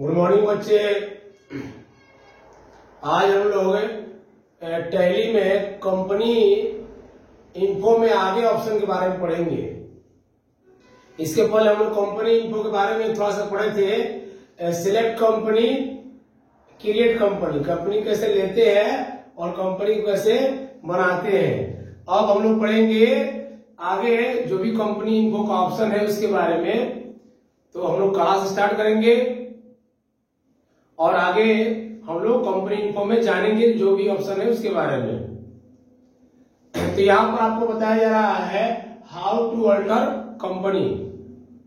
Good morning बच्चे। आज हम लोग टैली में कंपनी इन्फो में आगे ऑप्शन के बारे में पढ़ेंगे। इसके पहले हम लोग कंपनी इन्फो के बारे में थोड़ा सा पढ़े थे। Select company, create company, company कैसे लेते हैं और कंपनी को कैसे बनाते हैं। अब हम लोग पढ़ेंगे आगे जो भी कंपनी इन्फो का ऑप्शन है उसके बारे में। तो हम लोग क्लास स्टार्ट करेंगे और आगे हम लोग कंपनी इन्फो में जानेंगे जो भी ऑप्शन है उसके बारे में। तो यहां पर आपको बताया जा रहा है how to alter company.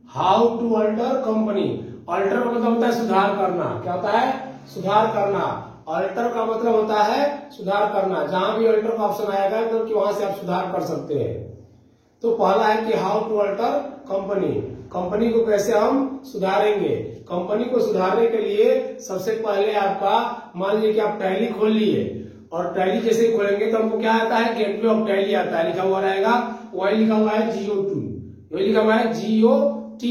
How to alter company. Alter का मतलब होता है सुधार करना। क्या होता है? सुधार करना। अल्टर का मतलब होता है सुधार करना। जहां भी अल्टर का ऑप्शन आएगा तो वहां से आप सुधार कर सकते हैं। तो पहला है कि how to alter company. Company को कैसे हम सुधारेंगे। कंपनी को सुधारने के लिए सबसे पहले आपका मान लीजिए कि आप टैली खोल लिए और टैली जैसे ही खोलेंगे तो हमको क्या आता है? गेटवे ऑफ टैली आता है। लिखा हुआ रहेगा, वही लिखा हुआ है GO2, वही लिखा हुआ है GOT,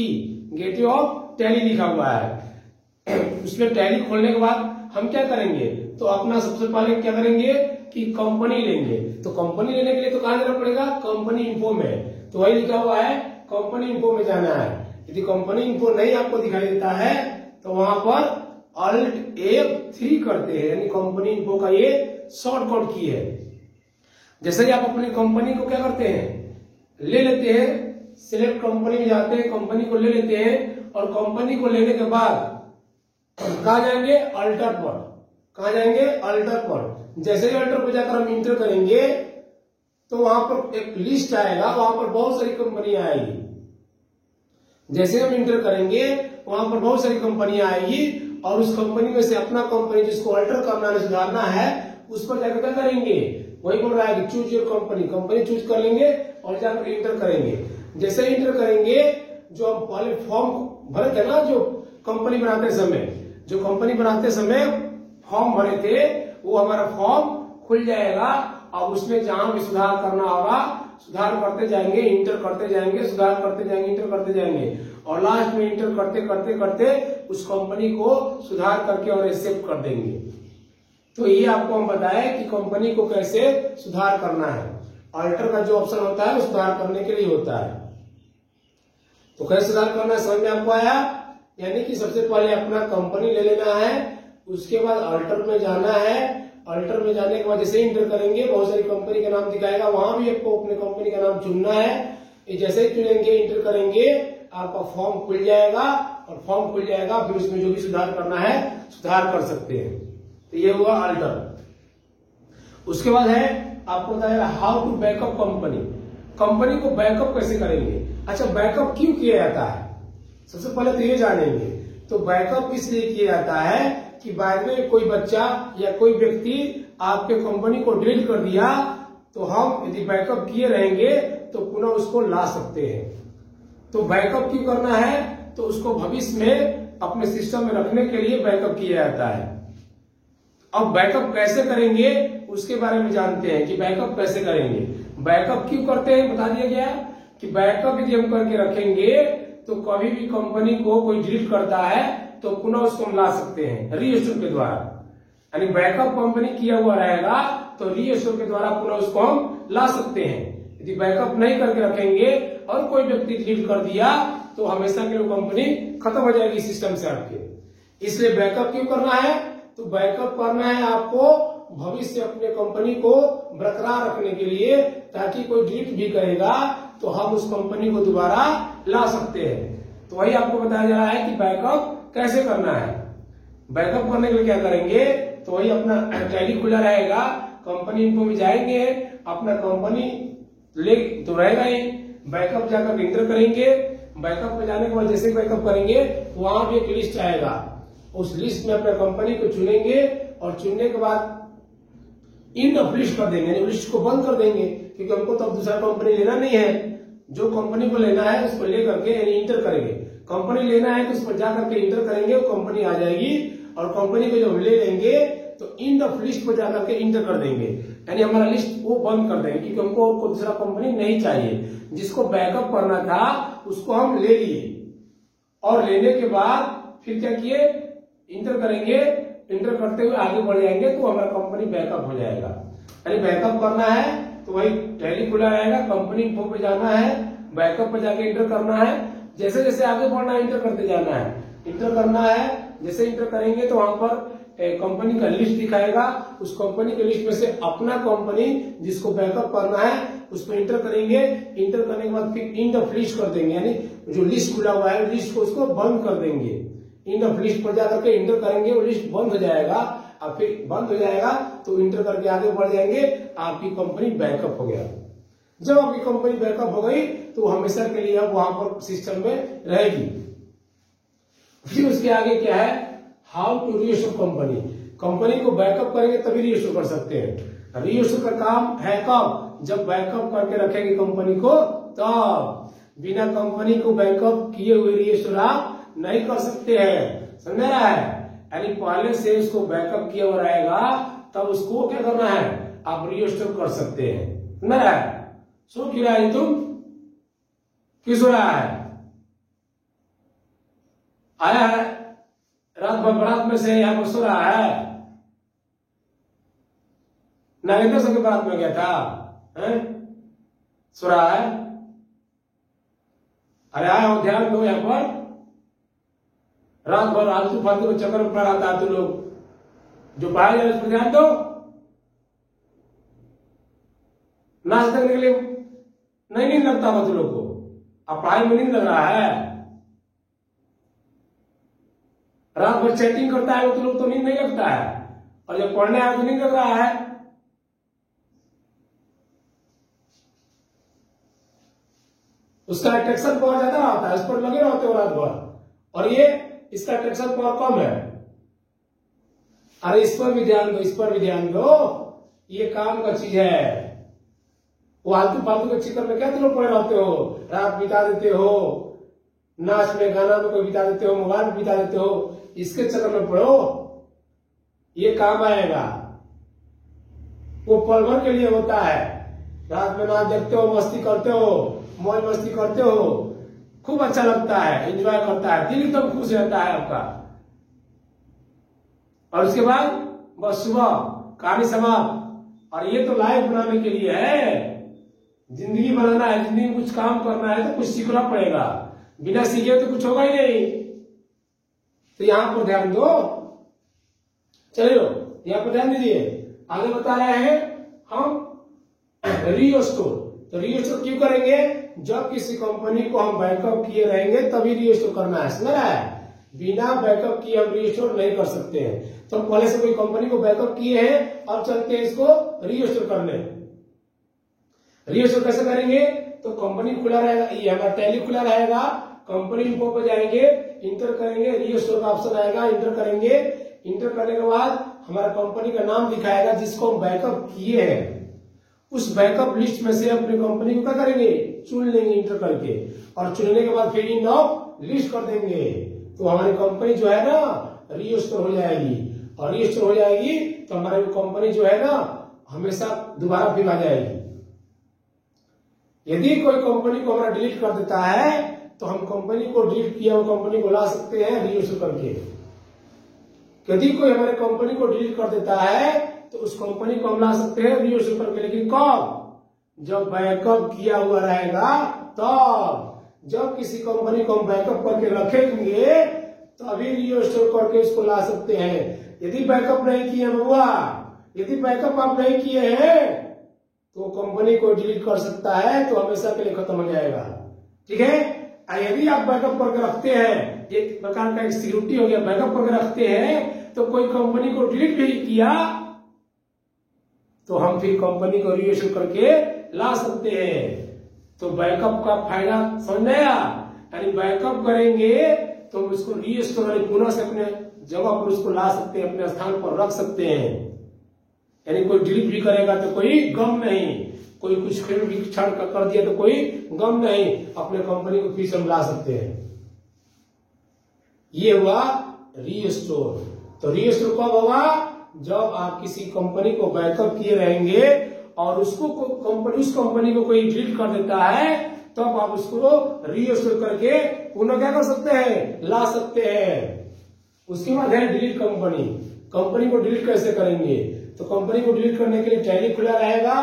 गेटवे ऑफ टैली लिखा हुआ है। उसमें टैली खोलने के बाद हम क्या करेंगे? तो अपना सबसे पहले क्या करेंगे कि कंपनी लेंगे। तो कंपनी लेने के लिए तो कहां जाना पड़ेगा? कंपनी इन्फो में। तो वही लिखा हुआ है कंपनी इन्फो में जाना है। यदि कंपनी इन्फो नहीं आपको दिखाई देता है तो वहां पर Alt F3 करते हैं, यानी कंपनी इन्फो का ये शॉर्टकट की है। जैसे ही आप अपनी कंपनी को क्या करते हैं? ले लेते हैं, सिलेक्ट कंपनी में जाते हैं, कंपनी को ले लेते हैं और कंपनी को लेने के बाद कहा जाएंगे? अल्टर पर। कहा जाएंगे? अल्टर पर। जैसे ही अल्टर पर जाकर हम इंटर करेंगे तो वहां पर एक लिस्ट आएगा, वहां पर बहुत सारी कंपनियां आएगी। जैसे हम इंटर करेंगे वहां पर बहुत सारी कंपनियां आएगी और उस कंपनी में से अपना कंपनी जिसको अल्टर करना है, सुधारना है, उस पर जाकर क्या करेंगे? वही बोल रहा है कि choose your company. Company choose कर लेंगे और जाकर इंटर करेंगे। जैसे इंटर करेंगे जो हम पहले फॉर्म भरे थे ना, जो कंपनी बनाते समय, जो कंपनी बनाते समय फॉर्म भरे थे, वो हमारा फॉर्म खुल जाएगा। अब उसमें जहां भी सुधार करना होगा सुधार करते जाएंगे, इंटर करते जाएंगे, सुधार करते जाएंगे, इंटर करते जाएंगे और लास्ट में इंटर करते करते करते उस कंपनी को सुधार करके और एक्सेप्ट कर देंगे। तो ये आपको हम बताए कि कंपनी को कैसे सुधार करना है। अल्टर का जो ऑप्शन होता है वो सुधार करने के लिए होता है। तो कैसे सुधार करना है समझ में आपको आया? यानी कि सबसे पहले अपना कंपनी ले लेना है, उसके बाद अल्टर में जाना है। अल्टर में जाने के बाद जैसे इंटर करेंगे बहुत सारी कंपनी का नाम दिखाएगा, वहां भी आपको अपने कंपनी का नाम चुनना है। जैसे ही चुनेंगे, इंटर करेंगे, आपका फॉर्म खुल जाएगा और फॉर्म खुल जाएगा, फिर उसमें जो भी सुधार करना है सुधार कर सकते हैं। तो ये हुआ अल्टर। उसके बाद है आपको बताएगा how to backup company. Company को बैकअप कैसे करेंगे। अच्छा, बैकअप क्यों किया जाता है? सबसे पहले तो ये जानेंगे। तो बैकअप इसलिए किया जाता है कि बाद में कोई बच्चा या कोई व्यक्ति आपके कंपनी को डिलीट कर दिया तो हम यदि बैकअप किए रहेंगे तो पुनः उसको ला सकते हैं। तो बैकअप क्यों करना है? तो उसको भविष्य में अपने सिस्टम में रखने के लिए बैकअप किया जाता है। अब बैकअप कैसे करेंगे उसके बारे में जानते हैं कि बैकअप कैसे करेंगे। बैकअप क्यों करते हैं बता दिया गया कि बैकअप यदि हम करके रखेंगे तो कभी भी कंपनी को कोई डिलीट करता है तो पुनः उसको हम ला सकते हैं रीस्टोर के द्वारा। यानी बैकअप कंपनी किया हुआ रहेगा तो रीस्टोर के द्वारा पुनः उसको हम ला सकते हैं। यदि बैकअप नहीं करके रखेंगे और कोई व्यक्ति डिलीट कर दिया तो हमेशा के लिए कंपनी खत्म हो जाएगी सिस्टम से आपके। इसलिए बैकअप क्यों करना है? तो बैकअप करना है आपको भविष्य अपने कंपनी को बरकरार रखने के लिए, ताकि कोई डिलीट भी करेगा तो हम उस कंपनी को दोबारा ला सकते हैं। तो वही आपको बताया जा रहा है कि बैकअप कैसे करना है। बैकअप करने के लिए क्या करेंगे? तो वही अपना टैली खुला रहेगा, कंपनी इन्फो में जाएंगे, अपना कंपनी ले तो रहेगा ही, बैकअप जाकर इंटर करेंगे। बैकअप में जाने के बाद जैसे बैकअप करेंगे वहां भी एक लिस्ट आएगा, उस लिस्ट में अपने कंपनी को चुनेंगे और चुनने के बाद इन ऑफ लिस्ट कर देंगे, यानी लिस्ट को बंद कर देंगे, क्योंकि हमको तो अब दूसरा कंपनी लेना नहीं है। जो कंपनी को लेना है उसको लेकर के यानी इंटर करेंगे। कंपनी लेना है तो उस पर जाकर के इंटर करेंगे, वो कंपनी आ जाएगी और कंपनी को जब ले लेंगे तो इंड ऑफ लिस्ट पर जाकर के इंटर कर देंगे, यानी हमारा लिस्ट वो बंद कर देंगे क्योंकि हमको और दूसरा कंपनी नहीं चाहिए। जिसको बैकअप करना था उसको हम ले लिए और लेने के बाद फिर क्या किए? इंटर करेंगे, इंटर करते हुए आगे बढ़ जाएंगे तो हमारा कंपनी बैकअप हो जाएगा। यानी बैकअप करना है तो वही टैली खुला रहेगा, कंपनी इन्फो पे जाना है, बैकअप पे जाके इंटर करना है, जैसे जैसे आगे बढ़ना है इंटर करते जाना है, इंटर करना है। जैसे इंटर करेंगे तो वहां पर कंपनी का लिस्ट दिखाएगा, उस कंपनी के लिस्ट में से अपना कंपनी जिसको बैकअप करना है उस पर इंटर करेंगे। इंटर करने के बाद फिर इंड ऑफ लिस्ट कर देंगे, यानी जो लिस्ट खुला हुआ है लिस्ट को उसको बंद कर देंगे। इंड ऑफ लिस्ट पर जाकर के इंटर करेंगे, वो लिस्ट बंद हो जाएगा। अब फिर बंद हो जाएगा तो इंटर करके आगे बढ़ जाएंगे, आपकी कंपनी बैकअप हो गया। जब आपकी कंपनी बैकअप हो गई तो हमेशा के लिए अब वहां पर सिस्टम में रहेगी। फिर उसके आगे क्या है, how to reissue company. Company को बैकअप करेंगे तभी रीइश्यू कर सकते हैं। रीइश्यू का काम है कब, जब बैकअप करके रखेंगे कंपनी को तब। बिना कंपनी को बैकअप किए हुए रीइश्यू आप नहीं कर सकते हैं, समझ रहा है। यानी पहले से उसको बैकअप किया हुआ रहेगा तब उसको क्या करना है, आप रीइश्यू कर सकते हैं, समझ रहा है। सो क्यों रहा है तुम, किस हो रहा है, आया है रात भर बारात में से यहाँ पर सो रहा है, नागेंद्र सिंह के बारात में गया था, सो रहा है। अरे आया ध्यान दो, यहाँ पर रात भर आलतू फालतू के चक्कर में पड़ा रहता है, तू लोग जो पढ़ाई जाए उस पर ध्यान दो। नाश्ता करने के लिए नहीं नींद लगता होगा तू लोग को, अब पढ़ाई में नींद लग रहा है। रात भर चैटिंग करता है वो तो लोग तो नींद नहीं लगता है, और जब पढ़ने आए तो नींद लग रहा है। उसका अट्रैक्शन पावर ज्यादा होता है, उस पर लगे रहते हो रात भर, और ये इसका अट्रैक्शन पावर कम है। अरे इस पर भी ध्यान दो, इस पर भी ध्यान दो, ये काम का चीज है। वो आलतू फालतू के चिक्कर में क्या तुम लोग पड़े रहते हो, रात बिता देते हो, नाच में गाना में कोई बिता देते हो, मोबाइल में बिता देते हो, इसके चक्कर में पड़ो, ये काम आएगा। वो पल भर के लिए होता है, रात में नाच देखते हो, मस्ती करते हो, मौज मस्ती करते हो, खूब अच्छा लगता है, एंजॉय करता है, दिल एकदम खुश रहता है आपका। और उसके बाद बस सुबह कहानी समाप्त। और ये तो लाइफ बनाने के लिए है, जिंदगी बनाना है, जिंदगी में कुछ काम करना है तो कुछ सीखना पड़ेगा, बिना सीखे तो कुछ होगा ही नहीं। तो यहां पर ध्यान दो, चलिए यहां पर ध्यान दीजिए। आगे बता रहे हैं हम रीस्टोर। तो रीस्टोर क्यों करेंगे, जब किसी कंपनी को हम बैकअप किए रहेंगे तभी रीस्टोर करना है, समझ रहा है। बिना बैकअप किए हम रीस्टोर नहीं कर सकते हैं। तो हम पहले से कोई कंपनी को बैकअप किए हैं, अब चलते हैं इसको रीस्टोर करने। रीस्टोर कैसे करेंगे, तो कंपनी खुला रहेगा, ये हमारा टैली खुला रहेगा, कंपनी इन्फो पे जाएंगे, इंटर करेंगे, रीस्टोर का ऑप्शन आएगा, इंटर करेंगे। इंटर करने के बाद हमारा कंपनी का नाम दिखाएगा जिसको हम बैकअप किए हैं। उस बैकअप लिस्ट में से अपनी कंपनी को क्या करेंगे, चुन लेंगे इंटर करके, और चुनने के बाद फिर इन ऑफ लिस्ट कर देंगे। तो हमारी कंपनी जो है ना रीस्टोर हो जाएगी, और रीस्टोर हो जाएगी तो हमारी कंपनी जो है ना हमेशा दोबारा फिर आ जाएगी। यदि कोई कंपनी को हमारा डिलीट कर देता है तो हम कंपनी को डिलीट किया हुआ कंपनी को ला सकते हैं रीस्टोर करके। यदि कोई हमारे कंपनी को डिलीट कर देता है तो उस कंपनी को हम ला सकते हैं रीस्टोर करके, लेकिन कब, जब बैकअप किया हुआ रहेगा तब। जब किसी कंपनी को हम बैकअप करके रखेंगे तभी रीस्टोर करके उसको ला सकते हैं। यदि बैकअप नहीं किए बउआ, यदि बैकअप आप नहीं किए हैं तो कंपनी को डिलीट कर सकता है, तो हमेशा के लिए खत्म हो जाएगा, ठीक है। यदि आप बैकअप करके रखते हैं, एक प्रकार का एक सिक्योरिटी हो गया, बैकअप करके रखते हैं तो कोई कंपनी को डिलीट भी किया तो हम फिर कंपनी को रीइश्यू करके ला सकते हैं। तो बैकअप का फायदा समझ में आया, यानी बैकअप करेंगे तो हम उसको रीस्टोर पुनः से अपने जगह पर उसको ला सकते हैं, अपने स्थान पर रख सकते हैं। यानी कोई डिलीट भी करेगा तो कोई गम नहीं, कोई कुछ फिर भी क्षण कर दिया तो कोई गम नहीं, अपने कंपनी को फिर से हम ला सकते हैं। ये हुआ रीस्टोर। तो रीस्टोर कब होगा, जब आप किसी कंपनी को बैकअप किए रहेंगे और उसको उस कंपनी को कोई डिलीट कर देता है तब तो आप उसको रीस्टोर करके पुनः क्या कर सकते हैं, ला सकते हैं। उसके बाद है डिलीट कंपनी। कंपनी को डिलीट कैसे करेंगे? तो कंपनी को डिलीट करने के लिए टैली खुला रहेगा,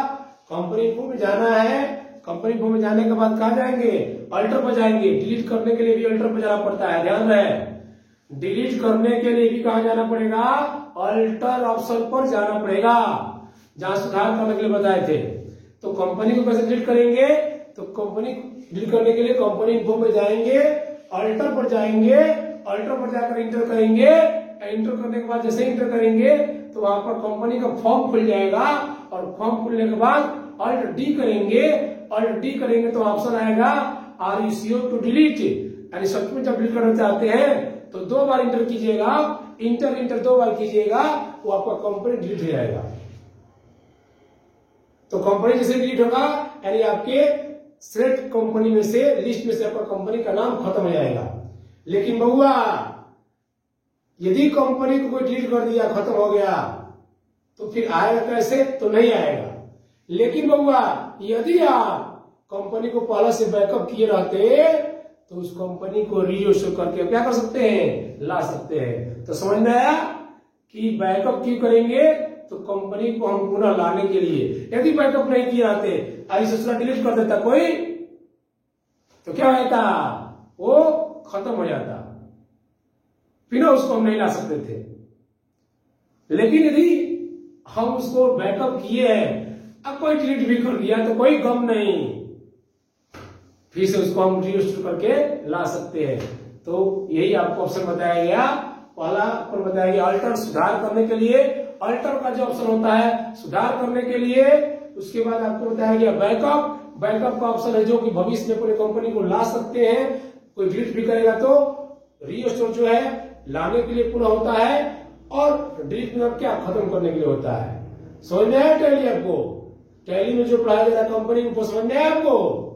कंपनी इन्फो में जाना है। कंपनी इन्फो में जाने के बाद कहाँ जाएंगे? अल्टर पर जाएंगे। डिलीट करने के लिए भी अल्टर पर जाना पड़ता है, ध्यान रहे। डिलीट करने के लिए भी कहाँ जाना पड़ेगा? अल्टर ऑप्शन पर जाना पड़ेगा, जहां सुधार करने के लिए बताए थे। तो कंपनी को कैसे डिलीट करेंगे? तो कंपनी डिलीट करने के लिए कंपनी इन्फो में जाएंगे, अल्टर पर जाएंगे, अल्टर पर जाकर इंटर करेंगे। इंटर करने के बाद जैसे इंटर करेंगे तो वहां पर कंपनी का फॉर्म खुल जाएगा, और फॉर्म खुलने के बाद अल्ट डी करेंगे। अल्ट डी करेंगे तो ऑप्शन आएगा are you sure to delete, यानी सच में जब डिलीट करना चाहते हैं तो 2 बार इंटर कीजिएगा, इंटर 2 बार कीजिएगा, वो आपका कंपनी डिलीट हो जाएगा। तो कंपनी जैसे डिलीट होगा यानी आपके सेलेक्ट कंपनी में से, लिस्ट में से आपका कंपनी का नाम खत्म हो जाएगा। लेकिन बउआ यदि कंपनी को कोई डिलीट कर दिया, खत्म हो गया, तो फिर आएगा कैसे? तो नहीं आएगा। लेकिन बउआ यदि आप कंपनी को पहले से बैकअप किए रहते तो उस कंपनी को रीइश्यू करके क्या कर सकते हैं? ला सकते हैं। तो समझ में आया कि बैकअप क्यों करेंगे? तो कंपनी को हम पुनः लाने के लिए। यदि बैकअप नहीं किए रहते, आई ससुरा डिलीट कर देता कोई, तो क्या होता? वो खत्म हो जाता, फिर उसको हम नहीं ला सकते थे। लेकिन यदि हम उसको बैकअप किए हैं, अब कोई डिलीट भी कर दिया तो कोई गम नहीं, फिर से उसको हम रीइंस्टॉल करके ला सकते हैं। तो यही आपको ऑप्शन बताया गया। पहला ऑप्शन बताया गया अल्टर, सुधार करने के लिए। अल्टर का जो ऑप्शन होता है सुधार करने के लिए। उसके बाद आपको बताया गया बैकअप। बैकअप का ऑप्शन है जो कि भविष्य में पूरे कंपनी को ला सकते हैं। कोई डिलीट भी करेगा तो रीइंस्टॉल जो है लाने के लिए पूरा होता है, और डिलीट मतलब क्या? खत्म करने के लिए होता है। समझ में आया टैली आपको? टैली में जो पढ़ाया जा रहा है कंपनी इन्फो, समझ में आया आपको?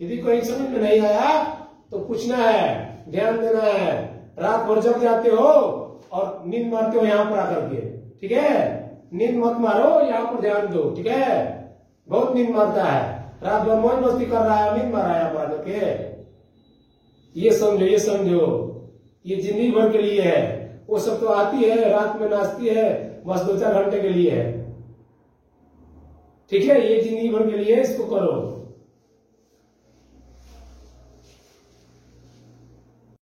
यदि कोई समझ में नहीं आया तो पूछना है, ध्यान देना है। रात भर जग जाते हो और नींद मारते हो यहाँ पर आकर के, ठीक है? नींद मत मारो, यहाँ पर ध्यान दो, ठीक है? बहुत नींद मारता है, रात भर मौज मस्ती कर रहा है, नींद मार रहा है यहाँ पर आकर के। ये समझो, ये समझो, ये जिंदगी भर के लिए है। वो सब तो आती है, रात में नाचती है, बस 2-4 घंटे के लिए है, ठीक है? ये जिंदगी भर के लिए, इसको करो।